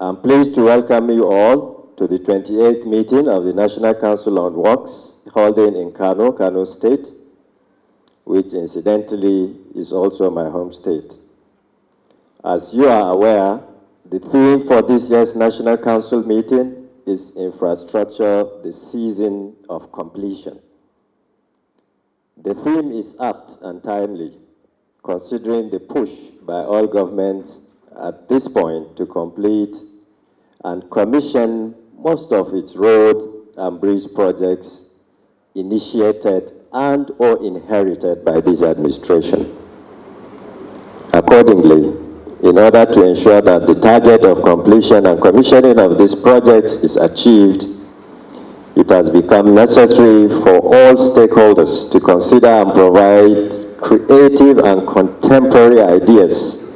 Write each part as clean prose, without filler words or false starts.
I'm pleased to welcome you all to the 28th meeting of the National Council on Works, holding in Kano, Kano State, which incidentally is also my home state. As you are aware, the theme for this year's National Council meeting is Infrastructure, the Season of Completion. The theme is apt and timely, considering the push by all governments at this point to complete and commission most of its road and bridge projects initiated and or inherited by this administration. Accordingly, in order to ensure that the target of completion and commissioning of these projects is achieved, it has become necessary for all stakeholders to consider and provide creative and contemporary ideas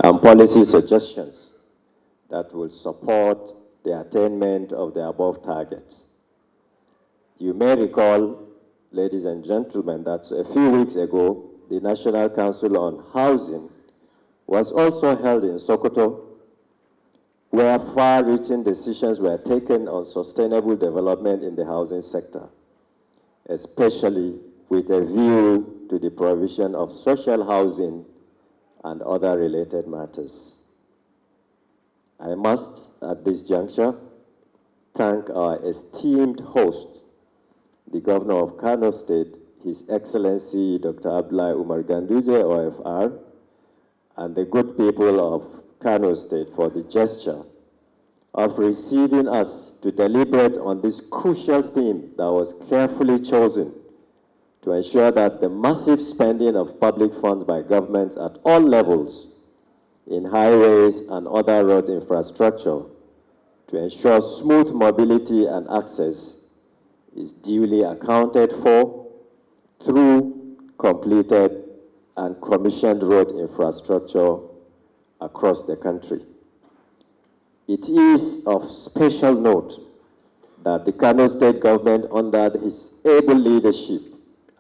and policy suggestions that will support the attainment of the above targets. You may recall, ladies and gentlemen, that a few weeks ago, the National Council on Housing was also held in Sokoto, where far-reaching decisions were taken on sustainable development in the housing sector, especially with a view to the provision of social housing and other related matters. I must, at this juncture, thank our esteemed host, the Governor of Kano State, His Excellency Dr. Abdullahi Umar Ganduje, OFR, and the good people of Kano State for the gesture of receiving us to deliberate on this crucial theme that was carefully chosen to ensure that the massive spending of public funds by governments at all levels in highways and other road infrastructure to ensure smooth mobility and access is duly accounted for through completed and commissioned road infrastructure across the country. It is of special note that the Kano State government, under his able leadership,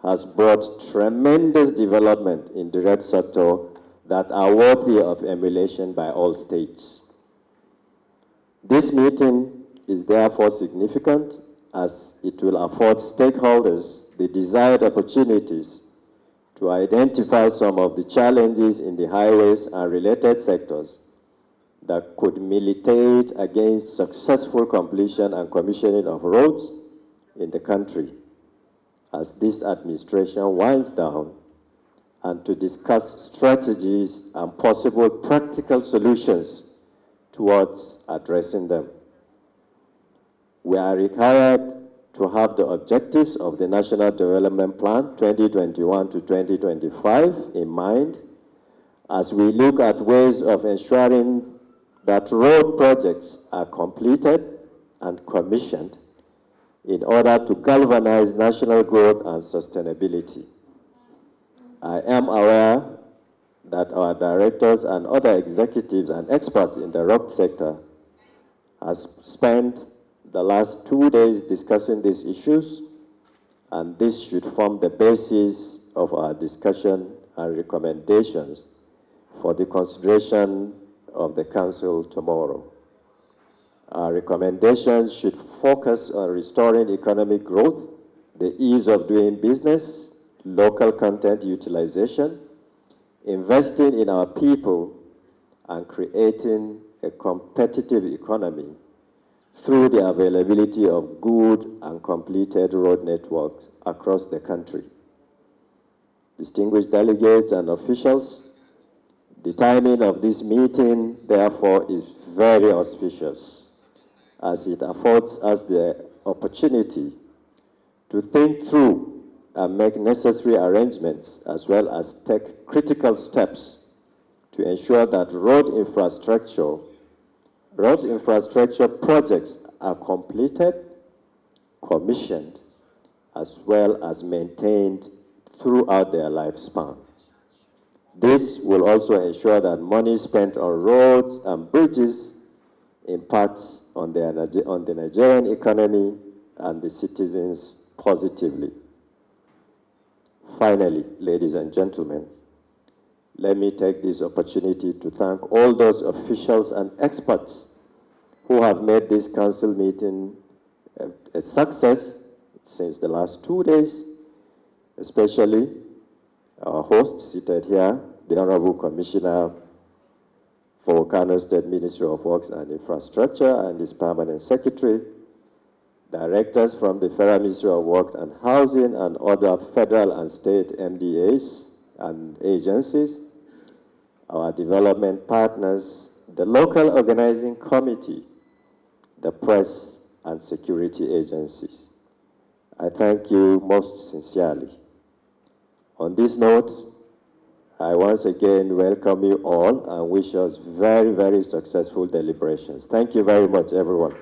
has brought tremendous development in the road sector that are worthy of emulation by all states. This meeting is therefore significant as it will afford stakeholders the desired opportunities to identify some of the challenges in the highways and related sectors that could militate against successful completion and commissioning of roads in the country as this administration winds down, and to discuss strategies and possible practical solutions towards addressing them. We are required to have the objectives of the National Development Plan 2021 to 2025 in mind as we look at ways of ensuring that road projects are completed and commissioned in order to galvanize national growth and sustainability. I am aware that our directors and other executives and experts in the road sector have spent the last 2 days discussing these issues, and this should form the basis of our discussion and recommendations for the consideration of the Council tomorrow. Our recommendations should focus on restoring economic growth, the ease of doing business, local content utilization, investing in our people, and creating a competitive economy through the availability of good and completed road networks across the country. Distinguished delegates and officials, the timing of this meeting, therefore, is very auspicious, as it affords us the opportunity to think through and make necessary arrangements, as well as take critical steps to ensure that road infrastructure projects are completed, commissioned, as well as maintained throughout their lifespan. This will also ensure that money spent on roads and bridges impacts on the Nigerian economy and the citizens positively. Finally, ladies and gentlemen, let me take this opportunity to thank all those officials and experts who have made this council meeting a success since the last 2 days, especially our host seated here, the Honorable Commissioner for Kano State Ministry of Works and Infrastructure and his permanent secretary, directors from the Federal Ministry of Work and Housing and other federal and state MDAs and agencies, our development partners, the local organizing committee, the press and security agencies. I thank you most sincerely. On this note, I once again welcome you all and wish us very, very successful deliberations. Thank you very much, everyone.